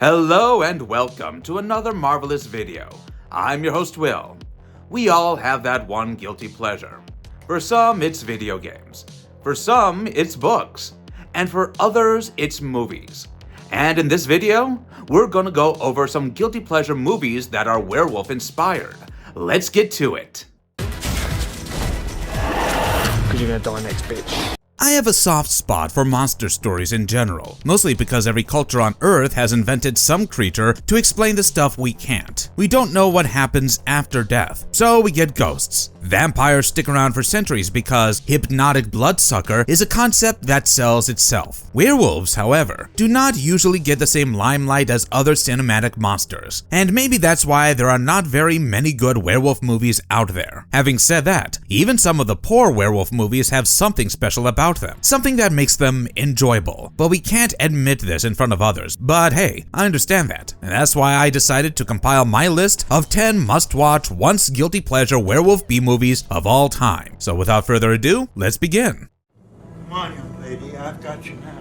Hello and welcome to another marvelous video. I'm your host Will. We all have that one guilty pleasure. For some, it's video games. For some, it's books. And for others, it's movies. And in this video, we're gonna go over some guilty pleasure movies that are werewolf inspired. Let's get to it. Because you're gonna die next, bitch. I have a soft spot for monster stories in general, mostly because every culture on Earth has invented some creature to explain the stuff we can't. We don't know what happens after death, so we get ghosts. Vampires stick around for centuries because hypnotic bloodsucker is a concept that sells itself. Werewolves, however, do not usually get the same limelight as other cinematic monsters, and maybe that's why there are not very many good werewolf movies out there. Having said that, even some of the poor werewolf movies have something special about them, something that makes them enjoyable, but we can't admit this in front of others. But hey, I understand that, and that's why I decided to compile my list of 10 must-watch, once guilty pleasure werewolf B-movies of all time. So without further ado, let's begin. Come on, young lady, I've got you now.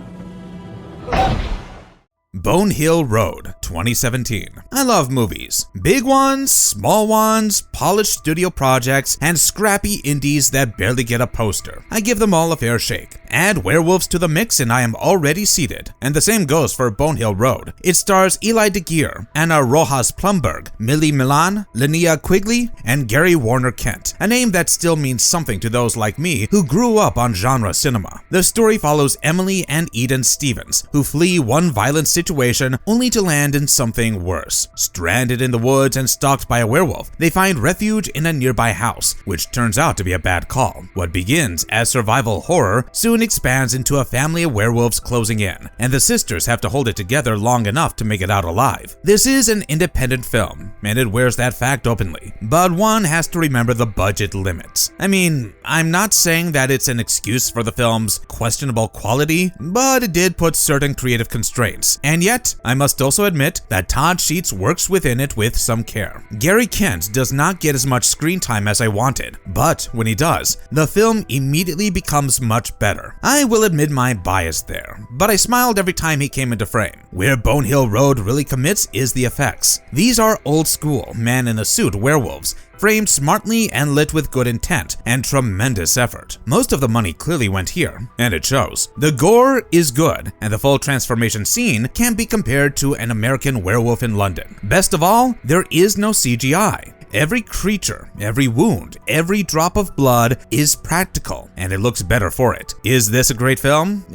Bonehill Road, 2017. I love movies. Big ones, small ones, polished studio projects, and scrappy indies that barely get a poster. I give them all a fair shake. Add werewolves to the mix and I am already seated. And the same goes for Bonehill Road. It stars Eli DeGear, Anna Rojas Plumberg, Millie Milan, Linnea Quigley, and Gary Warner Kent, a name that still means something to those like me who grew up on genre cinema. The story follows Emily and Eden Stevens, who flee one violent situation only to land in something worse. Stranded in the woods and stalked by a werewolf, they find refuge in a nearby house, which turns out to be a bad call. What begins as survival horror soon expands into a family of werewolves closing in, and the sisters have to hold it together long enough to make it out alive. This is an independent film, and it wears that fact openly, but one has to remember the budget limits. I mean, I'm not saying that it's an excuse for the film's questionable quality, but it did put certain creative constraints, and yet, I must also admit that Todd Sheets works within it with some care. Gary Kent does not get as much screen time as I wanted, but when he does, the film immediately becomes much better. I will admit my bias there, but I smiled every time he came into frame. Where Bonehill Road really commits is the effects. These are old school, man-in-a-suit werewolves, framed smartly and lit with good intent and tremendous effort. Most of the money clearly went here, and it shows. The gore is good, and the full transformation scene can be compared to an American Werewolf in London. Best of all, there is no CGI. Every creature, every wound, every drop of blood is practical, and it looks better for it. Is this a great film?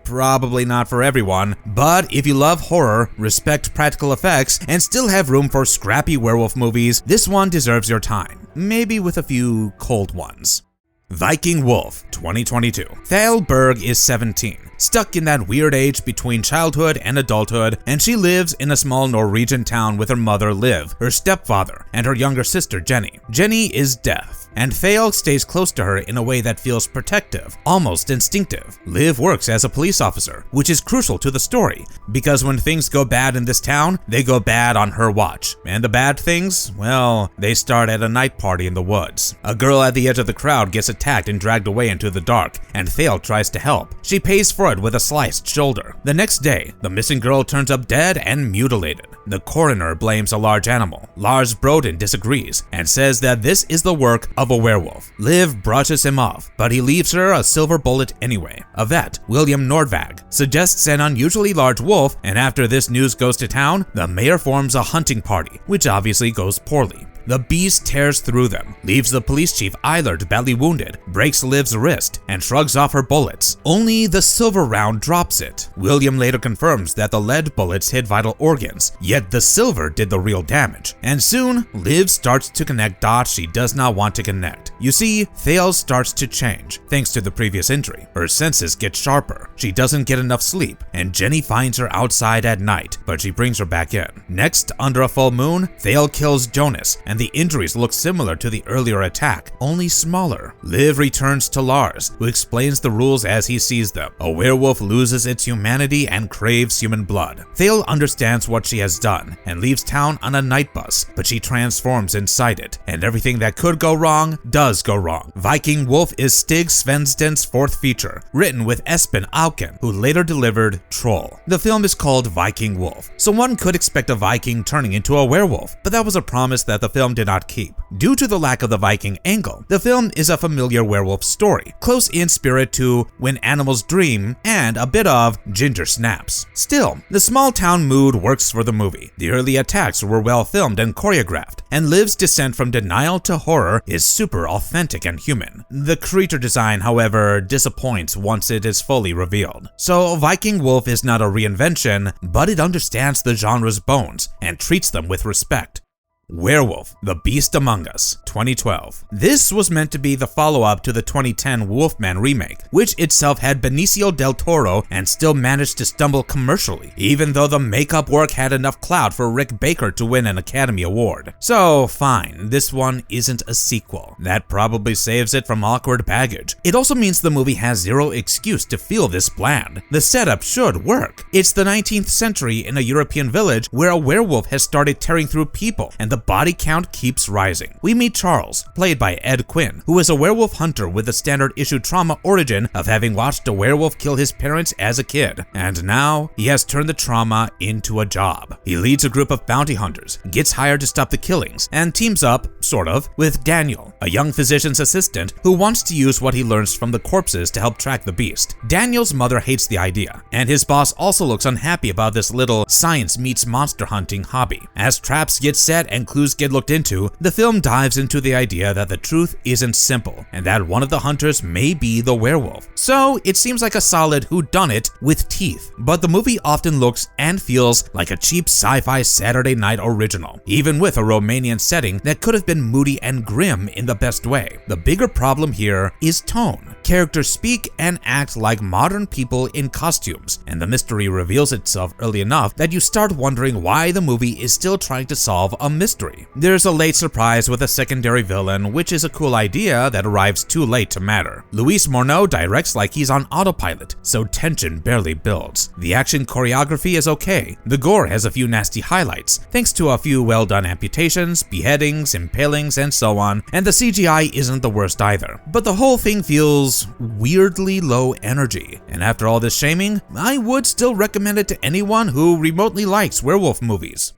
Probably not for everyone, but if you love horror, respect practical effects, and still have room for scrappy werewolf movies, this one deserves your time, maybe with a few cold ones. Viking Wolf, 2022. Thale Berg is 17, stuck in that weird age between childhood and adulthood, and she lives in a small Norwegian town with her mother Liv, her stepfather, and her younger sister Jenny. Jenny is deaf, and Thale stays close to her in a way that feels protective, almost instinctive. Liv works as a police officer, which is crucial to the story, because when things go bad in this town, they go bad on her watch. And the bad things? Well, they start at a night party in the woods. A girl at the edge of the crowd gets attacked and dragged away into the dark, and Thale tries to help. She pays for it with a sliced shoulder. The next day, the missing girl turns up dead and mutilated. The coroner blames a large animal. Lars Broden disagrees and says that this is the work of a werewolf. Liv brushes him off, but he leaves her a silver bullet anyway. A vet, William Nordvag, suggests an unusually large wolf, and after this news goes to town, the mayor forms a hunting party, which obviously goes poorly. The beast tears through them, leaves the police chief Eilert badly wounded, breaks Liv's wrist, and shrugs off her bullets. Only the silver round drops it. William later confirms that the lead bullets hit vital organs, yet the silver did the real damage. And soon, Liv starts to connect dots she does not want to connect. You see, Thale starts to change, thanks to the previous injury. Her senses get sharper, she doesn't get enough sleep, and Jenny finds her outside at night, but she brings her back in. Next, under a full moon, Thale kills Jonas, and and the injuries look similar to the earlier attack, only smaller. Liv returns to Lars, who explains the rules as he sees them. A werewolf loses its humanity and craves human blood. Thale understands what she has done and leaves town on a night bus, but she transforms inside it, and everything that could go wrong does go wrong. Viking Wolf is Stig Svensson's fourth feature, written with Espen Auken, who later delivered Troll. The film is called Viking Wolf, so one could expect a Viking turning into a werewolf, but that was a promise that the film did not keep. Due to the lack of the Viking angle, the film is a familiar werewolf story, close in spirit to When Animals Dream and a bit of Ginger Snaps. Still, the small town mood works for the movie. The early attacks were well filmed and choreographed, and Liv's descent from denial to horror is super authentic and human. The creature design, however, disappoints once it is fully revealed. So Viking Wolf is not a reinvention, but it understands the genre's bones and treats them with respect. Werewolf, The Beast Among Us, 2012. This was meant to be the follow-up to the 2010 Wolfman remake, which itself had Benicio del Toro and still managed to stumble commercially, even though the makeup work had enough clout for Rick Baker to win an Academy Award. So fine, this one isn't a sequel. That probably saves it from awkward baggage. It also means the movie has zero excuse to feel this bland. The setup should work. It's the 19th century in a European village where a werewolf has started tearing through people, and the body count keeps rising. We meet Charles, played by Ed Quinn, who is a werewolf hunter with the standard issue trauma origin of having watched a werewolf kill his parents as a kid, and now he has turned the trauma into a job. He leads a group of bounty hunters, gets hired to stop the killings, and teams up, sort of, with Daniel, a young physician's assistant who wants to use what he learns from the corpses to help track the beast. Daniel's mother hates the idea, and his boss also looks unhappy about this little science meets monster hunting hobby. As traps get set and clues get looked into, the film dives into the idea that the truth isn't simple, and that one of the hunters may be the werewolf. So it seems like a solid whodunit with teeth, but the movie often looks and feels like a cheap sci-fi Saturday night original, even with a Romanian setting that could have been moody and grim in the best way. The bigger problem here is tone. Characters speak and act like modern people in costumes, and the mystery reveals itself early enough that you start wondering why the movie is still trying to solve a mystery. There's a late surprise with a secondary villain, which is a cool idea that arrives too late to matter. Luis Morneau directs like he's on autopilot, so tension barely builds. The action choreography is okay. The gore has a few nasty highlights, thanks to a few well-done amputations, beheadings, impalings, and so on, and the CGI isn't the worst either. But the whole thing feels weirdly low energy, and after all this shaming, I would still recommend it to anyone who remotely likes werewolf movies.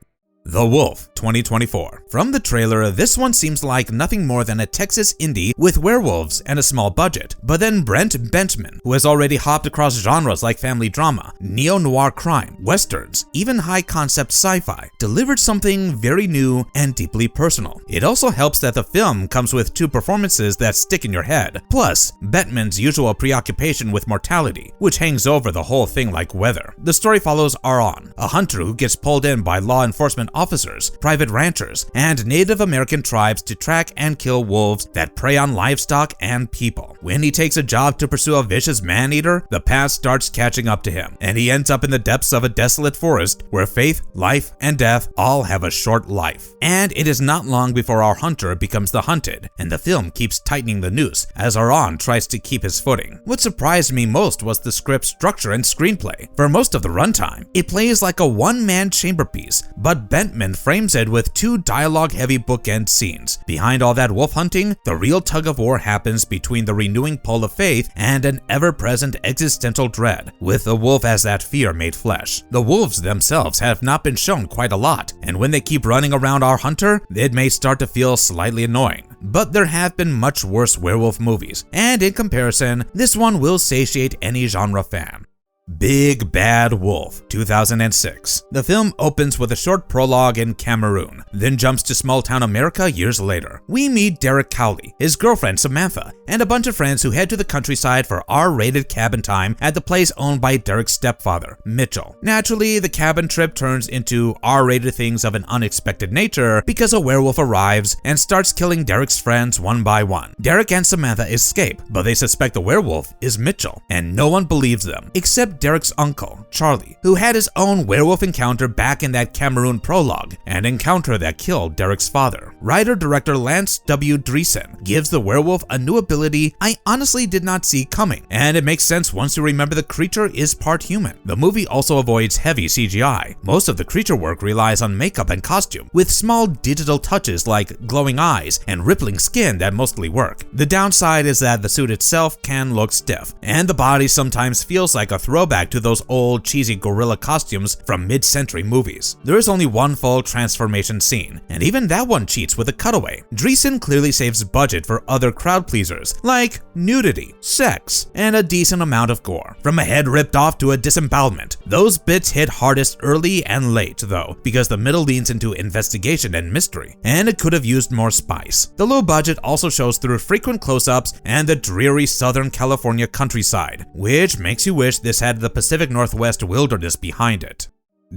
The Wolf, 2024. From the trailer, this one seems like nothing more than a Texas indie with werewolves and a small budget. But then Brent Bentman, who has already hopped across genres like family drama, neo-noir crime, westerns, even high-concept sci-fi, delivered something very new and deeply personal. It also helps that the film comes with two performances that stick in your head, plus Bentman's usual preoccupation with mortality, which hangs over the whole thing like weather. The story follows Aron, a hunter who gets pulled in by law enforcement officers, private ranchers, and Native American tribes to track and kill wolves that prey on livestock and people. When he takes a job to pursue a vicious man-eater, the past starts catching up to him, and he ends up in the depths of a desolate forest where faith, life, and death all have a short life. And it is not long before our hunter becomes the hunted, and the film keeps tightening the noose as Aron tries to keep his footing. What surprised me most was the script's structure and screenplay. For most of the runtime, it plays like a one-man chamber piece, but Bentman frames it with two dialogue-heavy bookend scenes. Behind all that wolf hunting, the real tug-of-war happens between the renewing pull of faith and an ever-present existential dread, with the wolf as that fear made flesh. The wolves themselves have not been shown quite a lot, and when they keep running around our hunter, it may start to feel slightly annoying. But there have been much worse werewolf movies, and in comparison, this one will satiate any genre fan. Big Bad Wolf, 2006. The film opens with a short prologue in Cameroon, then jumps to small-town America years later. We meet Derek Cowley, his girlfriend Samantha, and a bunch of friends who head to the countryside for R-rated cabin time at the place owned by Derek's stepfather, Mitchell. Naturally, the cabin trip turns into R-rated things of an unexpected nature because a werewolf arrives and starts killing Derek's friends one by one. Derek and Samantha escape, but they suspect the werewolf is Mitchell, and no one believes them, except of Derek's uncle, Charlie, who had his own werewolf encounter back in that Cameroon prologue, an encounter that killed Derek's father. Writer-director Lance W. Dreesen gives the werewolf a new ability I honestly did not see coming, and it makes sense once you remember the creature is part human. The movie also avoids heavy CGI. Most of the creature work relies on makeup and costume, with small digital touches like glowing eyes and rippling skin that mostly work. The downside is that the suit itself can look stiff, and the body sometimes feels like a throwback to those old cheesy gorilla costumes from mid-century movies. There is only one full transformation scene, and even that one cheats with a cutaway. Dreesen clearly saves budget for other crowd pleasers like nudity, sex, and a decent amount of gore. From a head ripped off to a disembowelment, those bits hit hardest early and late though, because the middle leans into investigation and mystery, and it could have used more spice. The low budget also shows through frequent close-ups and the dreary Southern California countryside, which makes you wish this had the Pacific Northwest wilderness behind it.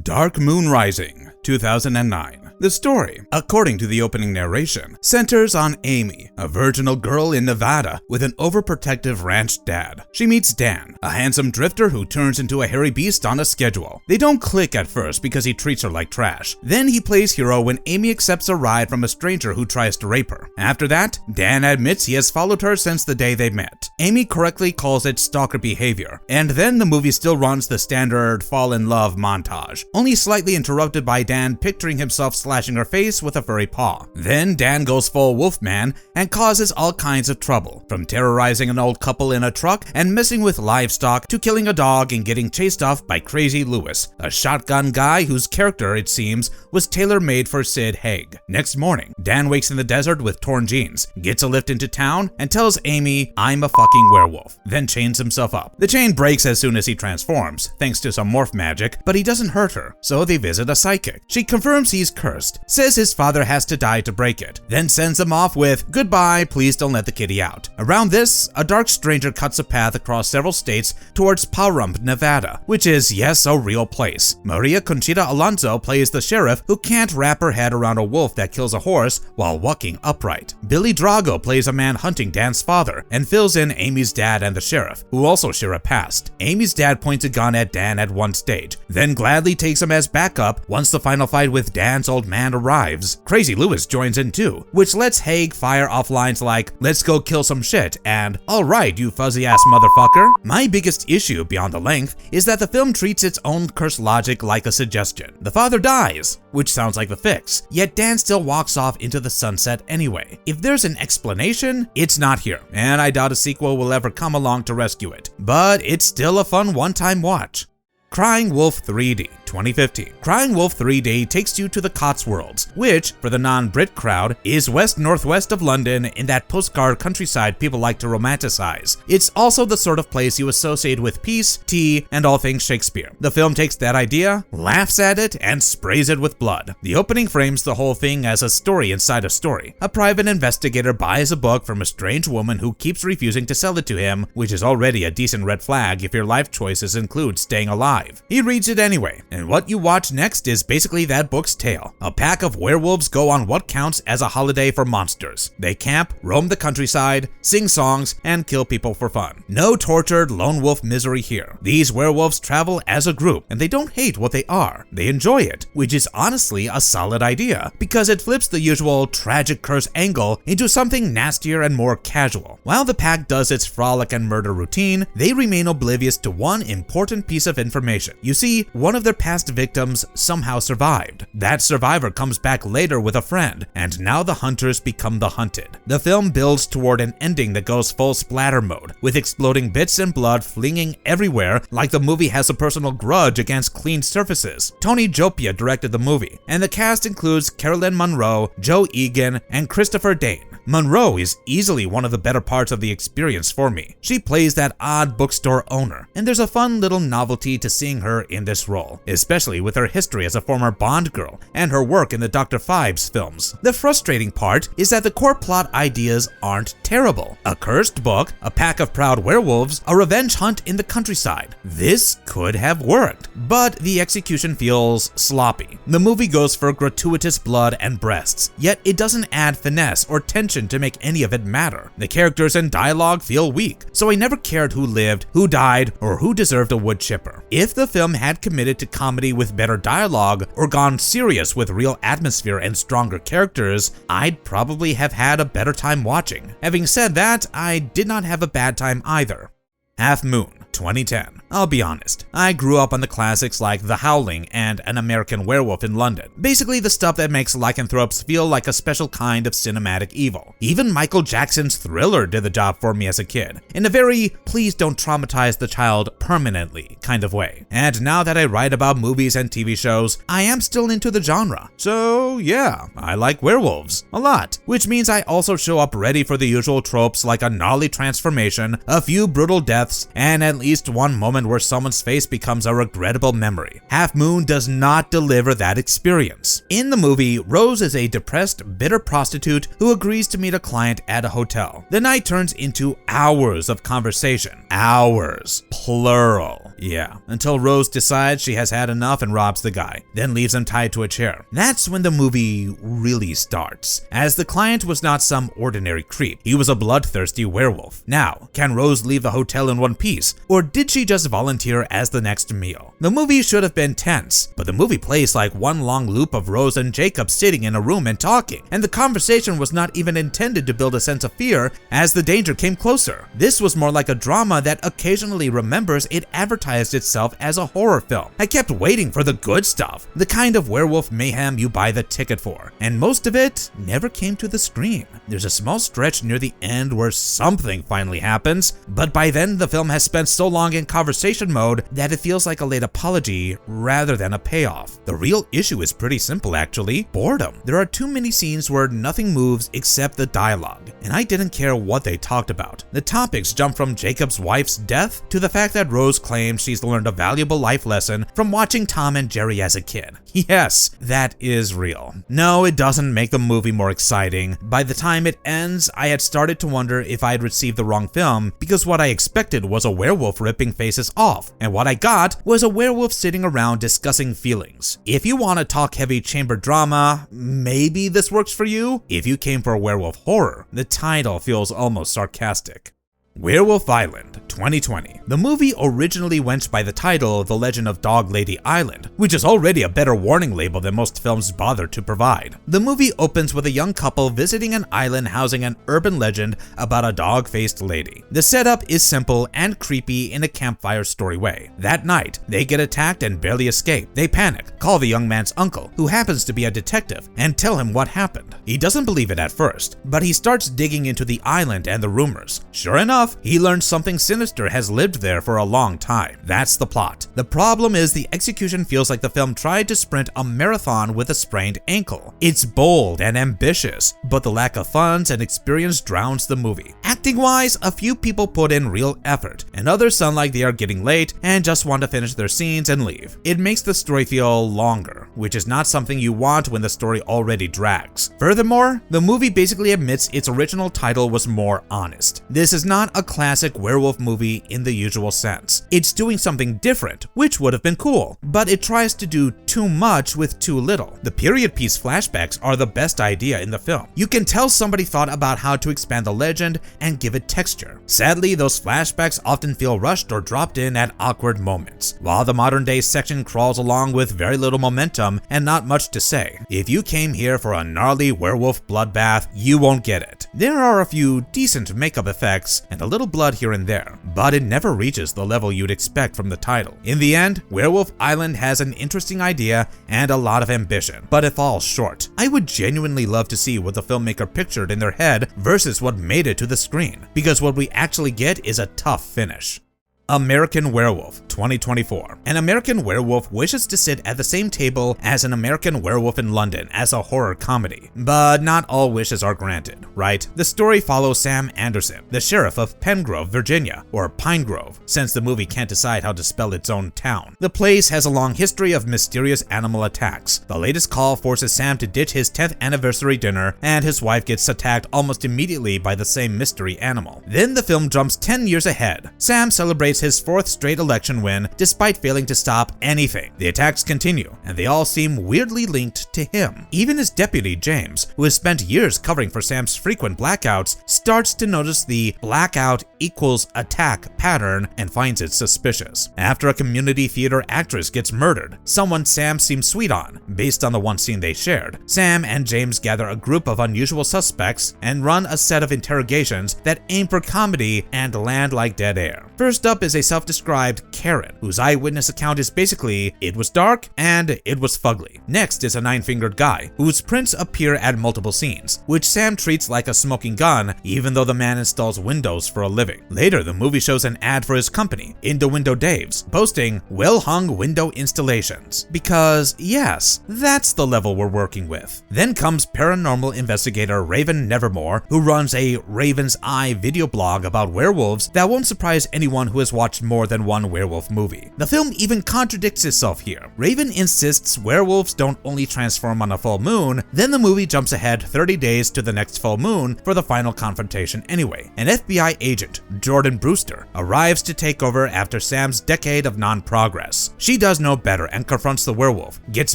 Dark Moon Rising, 2009. The story, according to the opening narration, centers on Amy, a virginal girl in Nevada with an overprotective ranch dad. She meets Dan, a handsome drifter who turns into a hairy beast on a schedule. They don't click at first because he treats her like trash. Then he plays hero when Amy accepts a ride from a stranger who tries to rape her. After that, Dan admits he has followed her since the day they met. Amy correctly calls it stalker behavior, and then the movie still runs the standard fall in love montage, only slightly interrupted by Dan picturing himself slashing her face with a furry paw. Then Dan goes full Wolfman and causes all kinds of trouble, from terrorizing an old couple in a truck and messing with livestock to killing a dog and getting chased off by Crazy Lewis, a shotgun guy whose character, it seems, was tailor-made for Sid Haig. Next morning, Dan wakes in the desert with torn jeans, gets a lift into town, and tells Amy, "I'm a fucking werewolf," then chains himself up. The chain breaks as soon as he transforms, thanks to some morph magic, but he doesn't hurt her, so they visit a psychic. She confirms he's cursed, says his father has to die to break it, then sends him off with, "Goodbye, please don't let the kitty out." Around this, a dark stranger cuts a path across several states towards Pahrump, Nevada, which is, yes, a real place. Maria Conchita Alonso plays the sheriff who can't wrap her head around a wolf that kills a horse while walking upright. Billy Drago plays a man hunting Dan's father and fills in Amy's dad and the sheriff, who also share a past. Amy's dad points a gun at Dan at one stage, then gladly takes him as backup once the final fight with Dan's old man arrives. Crazy Lewis joins in too, which lets Haig fire off lines like, "Let's go kill some shit," and "Alright, you fuzzy ass motherfucker." My biggest issue, beyond the length, is that the film treats its own curse logic like a suggestion. The father dies, which sounds like the fix, yet Dan still walks off into the sunset anyway. If there's an explanation, it's not here, and I doubt a sequel will ever come along to rescue it. But it's still a fun one-time watch. Crying Wolf 3D, 2015. Crying Wolf 3D takes you to the Cotswolds, which, for the non-Brit crowd, is west-northwest of London in that postcard countryside people like to romanticize. It's also the sort of place you associate with peace, tea, and all things Shakespeare. The film takes that idea, laughs at it, and sprays it with blood. The opening frames the whole thing as a story inside a story. A private investigator buys a book from a strange woman who keeps refusing to sell it to him, which is already a decent red flag if your life choices include staying alive. He reads it anyway, and what you watch next is basically that book's tale. A pack of werewolves go on what counts as a holiday for monsters. They camp, roam the countryside, sing songs, and kill people for fun. No tortured lone wolf misery here. These werewolves travel as a group, and they don't hate what they are. They enjoy it, which is honestly a solid idea, because it flips the usual tragic curse angle into something nastier and more casual. While the pack does its frolic and murder routine, they remain oblivious to one important piece of information. You see, one of their past victims somehow survived. That survivor comes back later with a friend, and now the hunters become the hunted. The film builds toward an ending that goes full splatter mode, with exploding bits and blood flinging everywhere like the movie has a personal grudge against clean surfaces. Tony Jopia directed the movie, and the cast includes Carolyn Munro, Joe Egan, and Christopher Dane. Munro is easily one of the better parts of the experience for me. She plays that odd bookstore owner, and there's a fun little novelty to seeing her in this role, especially with her history as a former Bond girl and her work in the Dr. Phibes films. The frustrating part is that the core plot ideas aren't terrible. A cursed book, a pack of proud werewolves, a revenge hunt in the countryside. This could have worked, but the execution feels sloppy. The movie goes for gratuitous blood and breasts, yet it doesn't add finesse or tension tension to make any of it matter. The characters and dialogue feel weak, so I never cared who lived, who died, or who deserved a wood chipper. If the film had committed to comedy with better dialogue, or gone serious with real atmosphere and stronger characters, I'd probably have had a better time watching. Having said that, I did not have a bad time either. Half Moon, 2010. I'll be honest, I grew up on the classics like The Howling and An American Werewolf in London. Basically the stuff that makes lycanthropes feel like a special kind of cinematic evil. Even Michael Jackson's Thriller did the job for me as a kid, in a very please don't traumatize the child permanently kind of way. And now that I write about movies and TV shows, I am still into the genre. So yeah, I like werewolves a lot, which means I also show up ready for the usual tropes like a gnarly transformation, a few brutal deaths, and at least one moment where someone's face becomes a regrettable memory. Half Moon does not deliver that experience. In the movie, Rose is a depressed, bitter prostitute who agrees to meet a client at a hotel. The night turns into hours of conversation. Hours. Plural. Yeah, until Rose decides she has had enough and robs the guy, then leaves him tied to a chair. That's when the movie really starts, as the client was not some ordinary creep. He was a bloodthirsty werewolf. Now, can Rose leave the hotel in one piece, or did she just volunteer as the next meal? The movie should have been tense, but the movie plays like one long loop of Rose and Jacob sitting in a room and talking, and the conversation was not even intended to build a sense of fear as the danger came closer. This was more like a drama that occasionally remembers it advertised itself as a horror film. I kept waiting for the good stuff, the kind of werewolf mayhem you buy the ticket for, and most of it never came to the screen. There's a small stretch near the end where something finally happens, but by then the film has spent so long in conversation mode that it feels like a late apology rather than a payoff. The real issue is pretty simple actually, boredom. There are too many scenes where nothing moves except the dialogue, and I didn't care what they talked about. The topics jump from Jacob's wife's death to the fact that Rose claims she's learned a valuable life lesson from watching Tom and Jerry as a kid. Yes, that is real. No, it doesn't make the movie more exciting. By the time it ends, I had started to wonder if I had received the wrong film, because what I expected was a werewolf ripping faces off, and what I got was a werewolf sitting around discussing feelings. If you want to talk heavy chamber drama, maybe this works for you. If you came for werewolf horror, the title feels almost sarcastic. Werewolf Island, 2020. The movie originally went by the title The Legend of Dog Lady Island, which is already a better warning label than most films bother to provide. The movie opens with a young couple visiting an island housing an urban legend about a dog-faced lady. The setup is simple and creepy in a campfire story way. That night, they get attacked and barely escape. They panic, call the young man's uncle, who happens to be a detective, and tell him what happened. He doesn't believe it at first, but he starts digging into the island and the rumors. Sure enough, he learns something sinister has lived there for a long time. That's the plot. The problem is the execution feels like the film tried to sprint a marathon with a sprained ankle. It's bold and ambitious, but the lack of funds and experience drowns the movie. Acting-wise, a few people put in real effort, and others sound like they are getting late and just want to finish their scenes and leave. It makes the story feel longer, which is not something you want when the story already drags. Furthermore, the movie basically admits its original title was more honest. This is not a classic werewolf movie in the usual sense. It's doing something different, which would have been cool, but it tries to do too much with too little. The period piece flashbacks are the best idea in the film. You can tell somebody thought about how to expand the legend and give it texture. Sadly, those flashbacks often feel rushed or dropped in at awkward moments, while the modern day section crawls along with very little momentum and not much to say. If you came here for a gnarly werewolf bloodbath, you won't get it. There are a few decent makeup effects and a little blood here and there, but it never reaches the level you'd expect from the title. In the end, Werewolf Island has an interesting idea and a lot of ambition, but it falls short. I would genuinely love to see what the filmmaker pictured in their head versus what made it to the screen, because what we actually get is a tough finish. American Werewolf, 2024. An American Werewolf wishes to sit at the same table as an American Werewolf in London as a horror comedy, but not all wishes are granted, right? The story follows Sam Anderson, the sheriff of Pengrove, Virginia, or Pine Grove, since the movie can't decide how to spell its own town. The place has a long history of mysterious animal attacks. The latest call forces Sam to ditch his 10th anniversary dinner, and his wife gets attacked almost immediately by the same mystery animal. Then the film jumps 10 years ahead. Sam celebrates his 4th straight election win win despite failing to stop anything. The attacks continue, and they all seem weirdly linked to him. Even his deputy, James, who has spent years covering for Sam's frequent blackouts, starts to notice the blackout equals attack pattern and finds it suspicious. After a community theater actress gets murdered, someone Sam seems sweet on, based on the one scene they shared, Sam and James gather a group of unusual suspects and run a set of interrogations that aim for comedy and land like dead air. First up is a self-described Karen, whose eyewitness account is basically, it was dark and it was fugly. Next is a nine-fingered guy, whose prints appear at multiple scenes, which Sam treats like a smoking gun, even though the man installs windows for a living. Later, the movie shows an ad for his company, Into Window Dave's, boasting well-hung window installations. Because, yes, that's the level we're working with. Then comes paranormal investigator Raven Nevermore, who runs a Raven's Eye video blog about werewolves that won't surprise anyone who has watched more than one werewolf movie. The film even contradicts itself here. Raven insists werewolves don't only transform on a full moon, then the movie jumps ahead 30 days to the next full moon for the final confrontation anyway. An FBI agent, Jordan Brewster, arrives to take over after Sam's decade of non-progress. She does know better and confronts the werewolf, gets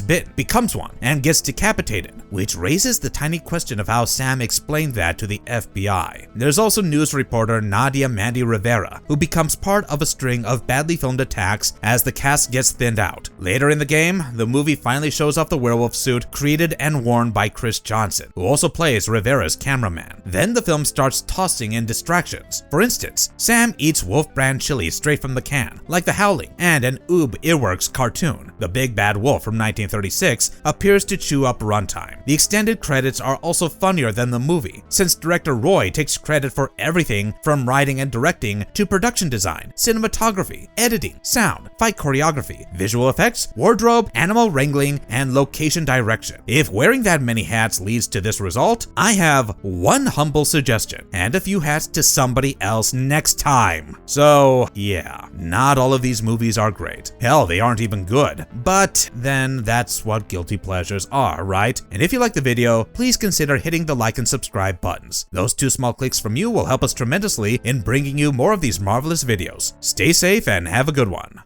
bitten, becomes one, and gets decapitated, which raises the tiny question of how Sam explained that to the FBI. There's also news reporter Nadia Mandy Rivera, who becomes part of a string of badly filmed attacks as the cast gets thinned out. Later in the game, the movie finally shows off the werewolf suit created and worn by Chris Johnson, who also plays Rivera's cameraman. Then the film starts tossing in distractions. For instance, Sam eats Wolf brand chili straight from the can, like The Howling, and an Oob Earworks cartoon, The Big Bad Wolf from 1936, appears to chew up runtime. The extended credits are also funnier than the movie, since director Roy takes credit for everything from writing and directing to production design, cinematography, editing, sound, fight choreography, visual effects, wardrobe, animal wrangling, and location direction. If wearing that many hats leads to this result, I have one humble suggestion, and a few hats to somebody else next time. So yeah, not all of these movies are great. Hell, they aren't even good. But then that's what guilty pleasures are, right? And if you like the video, please consider hitting the like and subscribe buttons. Those two small clicks from you will help us tremendously in bringing you more of these marvelous videos. Stay safe and have a good one.